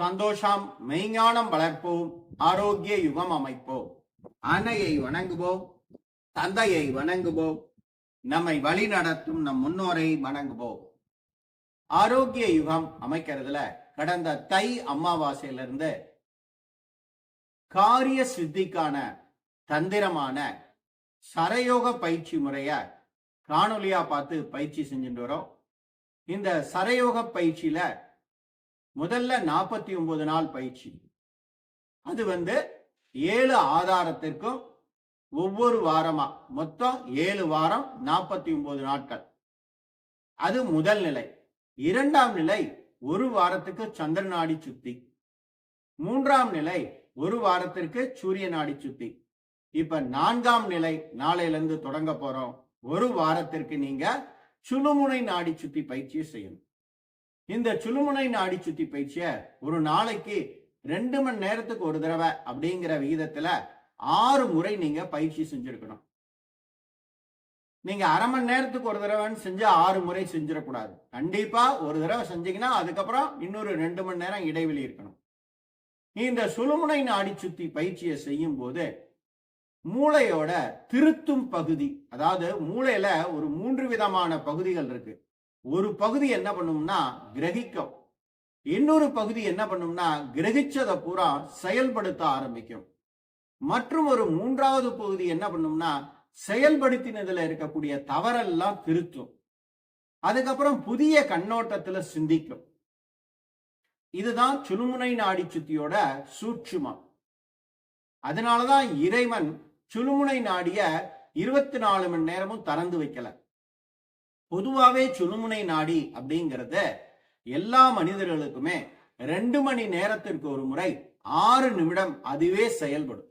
சந்தோஷம் மெய்ஞானம் வளர்ப்போம், ஆரோக்கிய யுகம் அமைப்போம். அன்னையை வணங்குவோம், தந்தையை வணங்குவோம், நம்மை வழி நடத்தும் நம் முன்னோரை வணங்குவோம். ஆரோக்கிய யுகம் அமைக்கிறதுல கடந்த தை அமாவாசையிலிருந்து காரிய சித்திக்கான தந்திரமான சரயோக பயிற்சி முறைய காணொலியா பார்த்து பயிற்சி செஞ்சுட்டு வரோம். இந்த சரயோக பயிற்சியில முதல்ல 49 நாள் பயிற்சி. அது 7 ஆதாரத்திற்கும் ஒவ்வொரு வாரமா மொத்தம் 7 வாரம் 49 நாட்கள். அது முதல் நிலை. இரண்டாம் நிலை ஒரு வாரத்துக்கு சந்திர நாடி சுத்தி. மூன்றாம் நிலை ஒரு வாரத்திற்கு சூரிய நாடி சுத்தி. இப்ப நான்காம் நிலை நாளையிலிருந்து தொடங்க போறோம். ஒரு வாரத்திற்கு நீங்க சுழுமுனை நாடி சுத்தி பயிற்சியை செய்யணும். இந்த சுழுமுனை நாடி சுத்தி பயிற்சிய ஒரு நாளைக்கு 2 மணி நேரத்துக்கு ஒரு தடவை அப்படிங்கிற விகிதத்துல 6 முறை நீங்க பயிற்சி செஞ்சிருக்கணும். நீங்க அரை மணி நேரத்துக்கு ஒரு தடவைன்னு செஞ்சு 6 முறை செஞ்சிடக்கூடாது. கண்டிப்பா ஒரு தடவை செஞ்சீங்கன்னா அதுக்கப்புறம் இன்னொரு 2 மணி நேரம் இடைவெளி இருக்கணும். இந்த சுழுமுனை நாடி சுத்தி பயிற்சியை செய்யும் போது மூளையோட திருத்தும் பகுதி, அதாவது மூளையில ஒரு 3 விதமான பகுதிகள் இருக்கு. ஒரு பகுதி என்ன பண்ணும்னா கிரகிக்கும், இன்னொரு பகுதி என்ன பண்ணும்னா கிரகிச்சதை பூரா செயல்படுத்த ஆரம்பிக்கும், மற்றும் ஒரு 3வது பகுதி என்ன பண்ணும்னா செயல்படுத்தினதுல இருக்கக்கூடிய தவறெல்லாம் திருத்தும், அதுக்கப்புறம் புதிய கண்ணோட்டத்துல சிந்திக்கும். இதுதான் சுழுமுனை நாடி சுத்தியோட சூட்சுமம். அதனாலதான் இறைவன் சுழுமுனை நாடிய 24 மணி நேரமும் திறந்து வைக்கல. பொதுவாவே சுழுமுனை நாடி அப்படிங்கறத எல்லா மனிதர்களுக்குமே 2 மணி நேரத்திற்கு ஒரு முறை 6 நிமிடம் அதுவே செயல்படும்.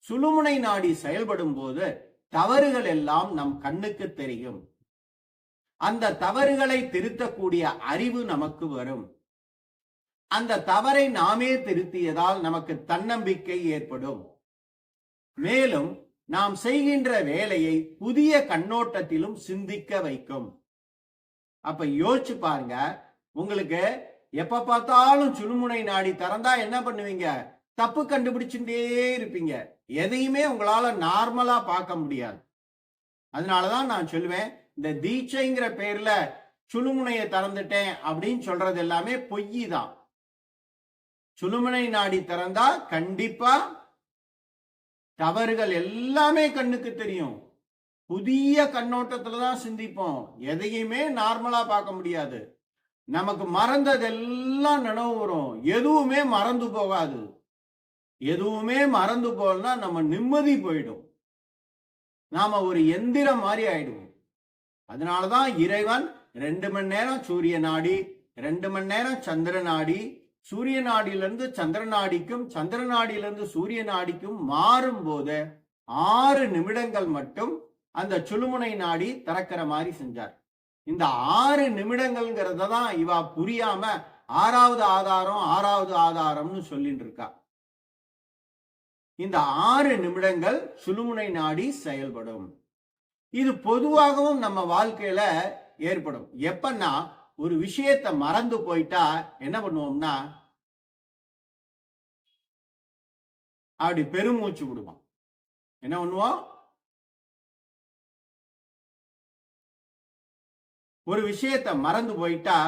சுழுமுனை நாடி செயல்படும் போது தவறுகள் எல்லாம் நம் கண்ணுக்கு தெரியும். அந்த தவறுகளை திருத்தக்கூடிய அறிவு நமக்கு வரும். அந்த தவறை நாமே திருத்தியதால் நமக்கு தன்னம்பிக்கை ஏற்படும். மேலும் நாம் செய்கின்ற வேலையை புதிய கண்ணோட்டத்திலும் சிந்திக்க வைக்கும். அப்ப யோசிச்சு பாருங்க, உங்களுக்கு எப்ப பார்த்தாலும் சுழுமுனை நாடி திறந்தா என்ன பண்ணுவீங்க? தப்பு கண்டுபிடிச்சுட்டே இருப்பீங்க. எதையுமே உங்களால நார்மலா பார்க்க முடியாது. அதனாலதான் நான் சொல்லுவேன், இந்த தீட்சைங்கிற பேர்ல சுழுமுனையை திறந்துட்டேன் அப்படின்னு சொல்றது எல்லாமே பொய் தான். சுழுமுனை நாடி திறந்தா கண்டிப்பா தவறுகள் எல்லாமே கண்ணுக்கு தெரியும். புதிய கண்ணோட்டத்துலதான் சிந்திப்போம். எதையுமே நார்மலா பார்க்க முடியாது. நமக்கு மறந்ததெல்லாம் நினைவு வரும். எதுவுமே மறந்து போகாது. எதுவுமே மறந்து போகலன்னா நம்ம நிம்மதி போயிடும். நாம ஒரு எந்திரம் மாதிரி ஆயிடுவோம். அதனாலதான் இறைவன் 2 மணி நேரம் சூரிய நாடி, 2 மணி நேரம் சந்திர நாடி, சூரிய நாடியிலிருந்து சந்திர நாடிக்கும், சந்திர நாடியிலிருந்து சூரிய நாடிக்கும் மாறும் போது 6 நிமிடங்கள் மட்டும் அந்த சுழுமுனை நாடி திறக்கிற மாதிரி செஞ்சார். இந்த 6 நிமிடங்கள்ங்கிறத தான் இவா புரியாம 6வது ஆதாரம் 6வது ஆதாரம்னு சொல்லிட்டு இருக்கா. இந்த 6 நிமிடங்கள் சுழுமுனை நாடி செயல்படும். இது பொதுவாகவும் நம்ம வாழ்க்கையில ஏற்படும். எப்பன்னா ஒரு விஷயத்தை மறந்து போயிட்டா என்ன பண்ணுவோம்னா அப்படி பெருமூச்சு விடுவோம். என்ன பண்ணுவோம்? ஒரு விஷயத்தை மறந்து போயிட்டா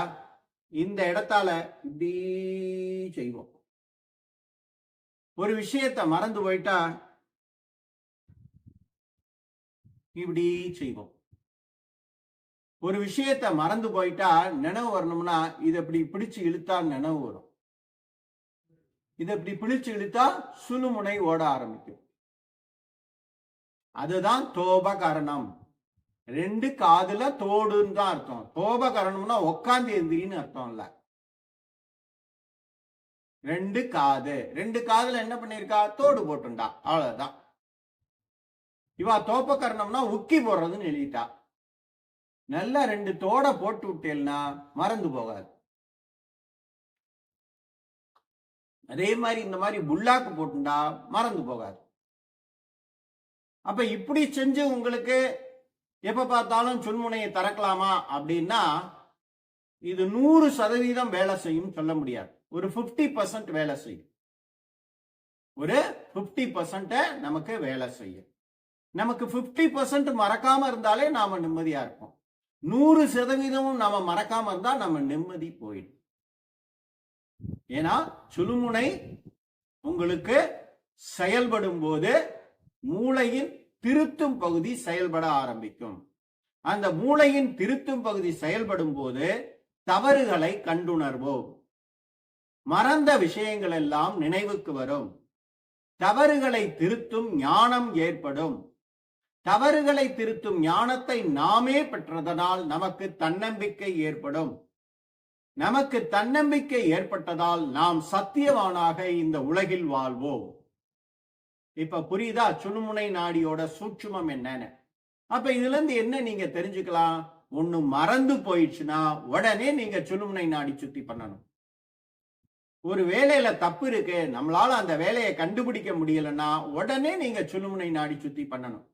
இந்த இடத்தால இப்படி செய்வோம். ஒரு விஷயத்தை மறந்து போயிட்டா இப்படி செய்வோம். ஒரு விஷயத்தை மறந்து போயிட்டா நினைவு வரணும்னா இதை இப்படி பிடிச்சு இழுத்தா நினைவு வரும். இதை இப்படி பிடிச்சு இழுத்தா சுழுமுனை ஓட ஆரம்பிக்கும். அதுதான் தோபகரணம். 2 காதுல தோடுன்னு தான் அர்த்தம். தோபகரணம்னா உட்காந்து எந்திரின்னு அர்த்தம் இல்ல. 2 காது, 2 காதுல என்ன பண்ணிருக்கா? தோடு போட்டுண்டா. அவ்வளவுதான். இவா தோபகரணம்னா உக்கி போடுறதுன்னு எழுதிட்டா. நல்லா 2 தோட போட்டு விட்டேன்னா மறந்து போகாது. அதே மாதிரி இந்த மாதிரி புல்லாக்கு போட்டுண்டா மறந்து போகாது. அப்ப இப்படி செஞ்சு உங்களுக்கு எப்ப பார்த்தாலும் சுழுமுனையை திறக்கலாமா அப்படின்னா இது 100% வேலை செய்யும் சொல்ல முடியாது. ஒரு 50% வேலை செய்யும். ஒரு 50% நமக்கு வேலை செய்யும். நமக்கு 50% மறக்காம இருந்தாலே நாம நிம்மதியா இருப்போம். 100% நாம மறக்காம இருந்தா நம்ம நிம்மதி போயிடும். ஏன்னா சுழுமுனை உங்களுக்கு செயல்படும் போது மூளையின் திருத்தும் பகுதி செயல்பட ஆரம்பிக்கும். அந்த மூளையின் திருத்தும் பகுதி செயல்படும் போது தவறுகளை கண்டுணர்வோம். மறந்த விஷயங்கள் எல்லாம் நினைவுக்கு வரும். தவறுகளை திருத்தும் ஞானம் ஏற்படும். தவறுகளை திருத்தும் ஞானத்தை நாமே பெற்றதனால் நமக்கு தன்னம்பிக்கை ஏற்படும். நமக்கு தன்னம்பிக்கை ஏற்பட்டதால் நாம் சத்தியவானாக இந்த உலகில் வாழ்வோம். இப்ப புரியுதா சுழுமுனை நாடியோட சூட்சுமம் என்னன்னு? அப்ப இதுல இருந்து என்ன நீங்க தெரிஞ்சுக்கலாம்? ஒண்ணு மறந்து போயிடுச்சுன்னா உடனே நீங்க சுழுமுனை நாடி சுத்தி பண்ணணும். ஒரு வேலையில தப்பு இருக்கு, நம்மளால அந்த வேலையை கண்டுபிடிக்க முடியலன்னா உடனே நீங்க சுழுமுனை நாடி சுத்தி பண்ணணும்.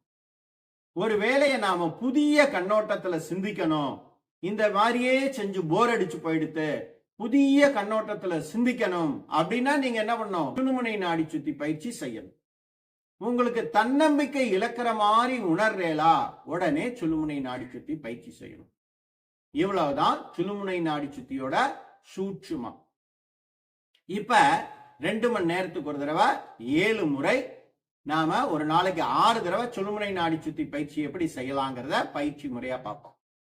ஒரு வேலையை நாம புதிய கண்ணோட்டத்துல சிந்திக்கணும், இந்த மாதிரியே செஞ்சு போர் அடிச்சு போயிடுத்து, புதிய கண்ணோட்டத்துல சிந்திக்கணும் அப்படின்னா நீங்க என்ன பண்ணணும்? சுழுமுனை நாடி சுத்தி பயிற்சி செய்யணும். உங்களுக்கு தன்னம்பிக்கை இழக்கிற மாதிரி உணர்றேலா, உடனே சுழுமுனை நாடி சுத்தி பயிற்சி செய்யணும். இவ்வளவுதான் சுழுமுனை நாடி சுத்தியோட சூட்சுமம். இப்ப 2 மணி நேரத்துக்கு ஒரு தடவை 7 முறை நாம ஒரு நாளைக்கு 6 தடவை சுழுமுனை நாடி சுத்தி பயிற்சி எப்படி செய்யலாங்கிறத பயிற்சி முறையா பார்ப்போம்.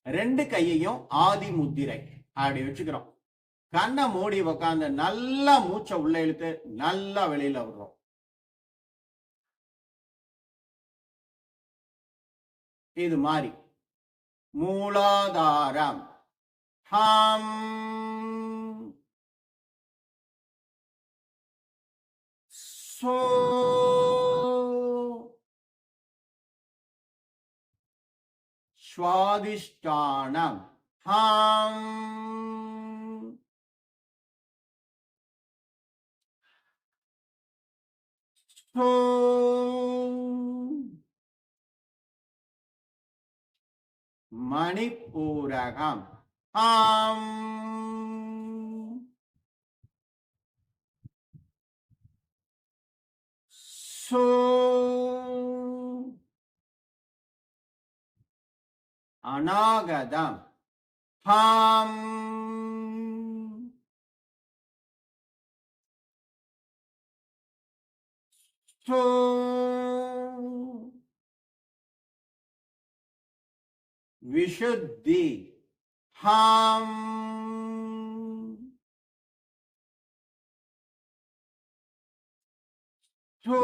2 கையையும் ஆதி முத்திரை அப்படி வச்சுக்கிறோம். கண்ணை மூடி உக்காந்து நல்லா மூச்சை உள்ள இழுத்து நல்லா வெளியில விடுறோம். இது மாதிரி மூலாதாரம் ஹம் சோ ஸ்வாதிஷ்டானம் ஹம் சோ மணிப்பூரகம் ஆம் சோ அநாகதம் ஹம் சோ विशुद्धि हम तो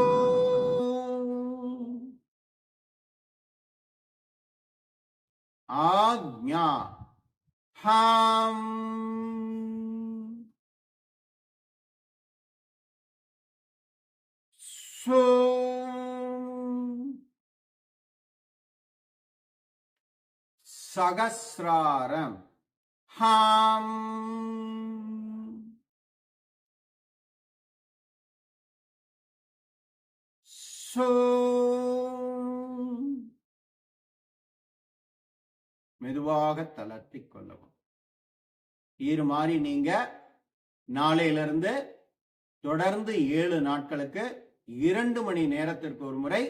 आज्ञा हम सो சகஸ்ராரம் ஹம் சோ மெதுவாக தளர்த்திக் கொள்ளவும். இது மாதிரி நீங்க நாளையிலிருந்து தொடர்ந்து 7 நாட்களுக்கு 2 மணி நேரத்திற்கு ஒரு முறை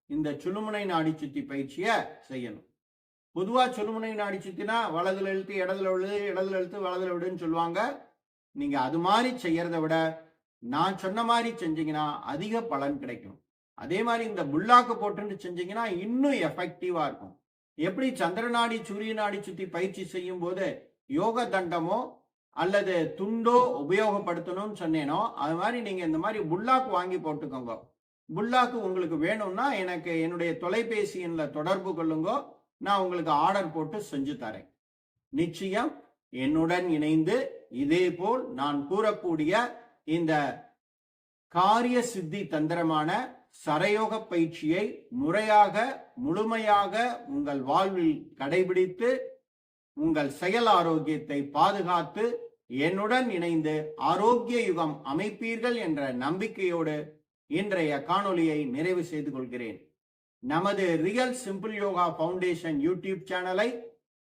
இந்த சுழுமுனை நாடி சுத்தி பயிற்சியை செய்யணும். பொதுவா சுழுமுனை நாடி சுத்தினா வலதுல இழுத்து இடதுல விழு, இடதுல இழுத்து வலதுல விடுன்னு சொல்லுவாங்க. நீங்க அது மாதிரி செய்யறத விட நான் சொன்ன மாதிரி செஞ்சீங்கன்னா அதிக பலன் கிடைக்கும். அதே மாதிரி இந்த புல்லாக்கு போட்டு செஞ்சீங்கன்னா இன்னும் எஃபெக்டிவா இருக்கும். எப்படி சந்திரநாடி சூரிய நாடி சுத்தி பயிற்சி செய்யும் போது யோக தண்டமோ அல்லது துண்டோ உபயோகப்படுத்தணும்னு சொன்னேனோ அது மாதிரி நீங்க இந்த மாதிரி புல்லாக்கு வாங்கி போட்டுக்கோங்க. புல்லாக்கு உங்களுக்கு வேணும்னா எனக்கு என்னுடைய தொலைபேசி எண்ணில் தொடர்பு கொள்ளுங்க, நான் உங்களுக்கு ஆர்டர் போட்டு செஞ்சு தரேன். நிச்சயம் என்னுடன் இணைந்து இதே போல் நான் கூறக்கூடிய இந்த காரிய சித்தி தந்திரமான சரயோக பயிற்சியை முறையாக முழுமையாக உங்கள் வாழ்வில் கடைபிடித்து உங்கள் செயல் ஆரோக்கியத்தை பாதுகாத்து என்னுடன் இணைந்து ஆரோக்கிய யுகம் அமைப்பீர்கள் என்ற நம்பிக்கையோடு இன்றைய காணொளியை நிறைவு செய்து கொள்கிறேன். நமது real simple yoga foundation YouTube சேனலை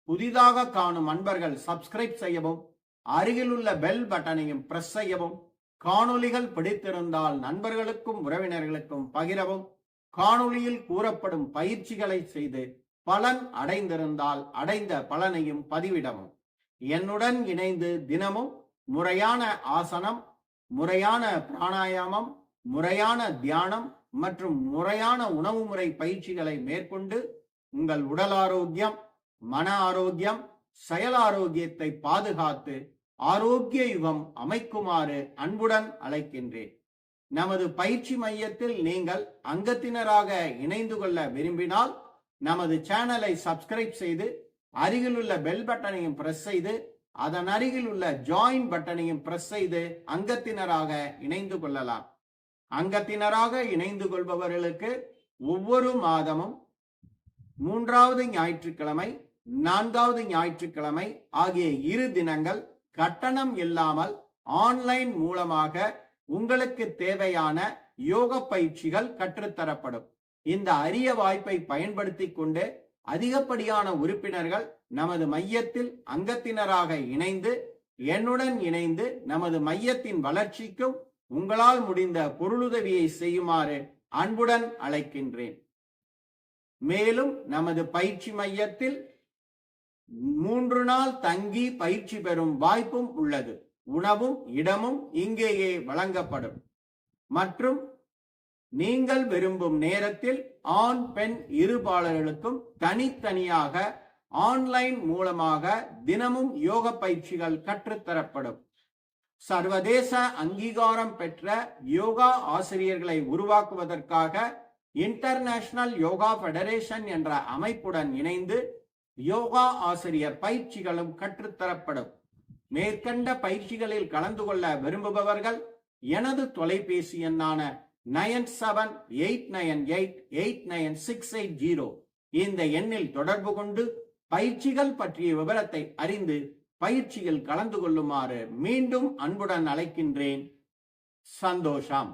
புதிதாக காணும் அன்பர்கள் சப்ஸ்கிரைப் செய்யவும், அருகிலுள்ள பெல் பட்டனையும் பிரஸ் செய்யவும். காணொளிகள் பிடித்திருந்தால் நண்பர்களுக்கும் உறவினர்களுக்கும் பகிரவும். காணொளியில் கூறப்படும் பயிற்சிகளை செய்து பலன் அடைந்திருந்தால் அடைந்த பலனையும் பதிவிடவும். என்னுடன் இணைந்து தினமும் முறையான ஆசனம், முறையான பிராணாயாமம், முறையான தியானம் மற்றும் முறையான உணவு முறை பயிற்சிகளை மேற்கொண்டு உங்கள் உடல் ஆரோக்கியம், மன ஆரோக்கியம், செயல் ஆரோக்கியத்தை பாதுகாத்து ஆரோக்கிய யுகம் அமைக்குமாறு அன்புடன் அழைக்கின்றேன். நமது பயிற்சி மையத்தில் நீங்கள் அங்கத்தினராக இணைந்து கொள்ள விரும்பினால் நமது சேனலை சப்ஸ்கிரைப் செய்து அருகிலுள்ள பெல் பட்டனையும் பிரஸ் செய்து அதன் அருகில் உள்ள ஜாயின் பட்டனையும் பிரஸ் செய்து அங்கத்தினராக இணைந்து கொள்ளலாம். அங்கத்தினராக இணைந்து கொள்பவர்களுக்கு ஒவ்வொரு மாதமும் 3வது ஞாயிற்றுக்கிழமை, 4வது ஞாயிற்றுக்கிழமை ஆகிய 2 தினங்கள் கட்டணம் இல்லாமல் ஆன்லைன் மூலமாக உங்களுக்கு தேவையான யோக பயிற்சிகள் கற்றுத்தரப்படும். இந்த அரிய வாய்ப்பை பயன்படுத்திக் கொண்டு அதிகப்படியான உறுப்பினர்கள் நமது மையத்தில் அங்கத்தினராக இணைந்து என்னுடன் இணைந்து நமது மையத்தின் வளர்ச்சிக்கும் உங்களால் முடிந்த பொருளுதவியை செய்யுமாறு அன்புடன் அழைக்கின்றேன். மேலும் நமது பயிற்சி மையத்தில் 3 நாள் தங்கி பயிற்சி பெறும் வாய்ப்பும் உள்ளது. உணவும் இடமும் இங்கேயே வழங்கப்படும். மற்றும் நீங்கள் விரும்பும் நேரத்தில் ஆண் பெண் இருபாலர்களுக்கும் தனித்தனியாக ஆன்லைன் மூலமாக தினமும் யோக பயிற்சிகள் கற்றுத்தரப்படும். சர்வதேச அங்கீகாரம் பெற்ற யோகா ஆசிரியர்களை உருவாக்குவதற்காக இன்டர்நேஷனல் யோகா ஃபெடரேஷன் என்ற அமைப்புடன் இணைந்து யோகா ஆசிரியர் பயிற்சிகளும் கற்றுத்தரப்படும். மேற்கண்ட பயிற்சிகளில் கலந்து கொள்ள விரும்புபவர்கள் எனது தொலைபேசி எண்ணான 9789889680 இந்த எண்ணில் தொடர்பு கொண்டு பயிற்சிகள் பற்றிய விவரத்தை அறிந்து பயிற்சியில் கலந்து கொள்ளுமாறு மீண்டும் அன்புடன் அழைக்கின்றேன். சந்தோஷம்.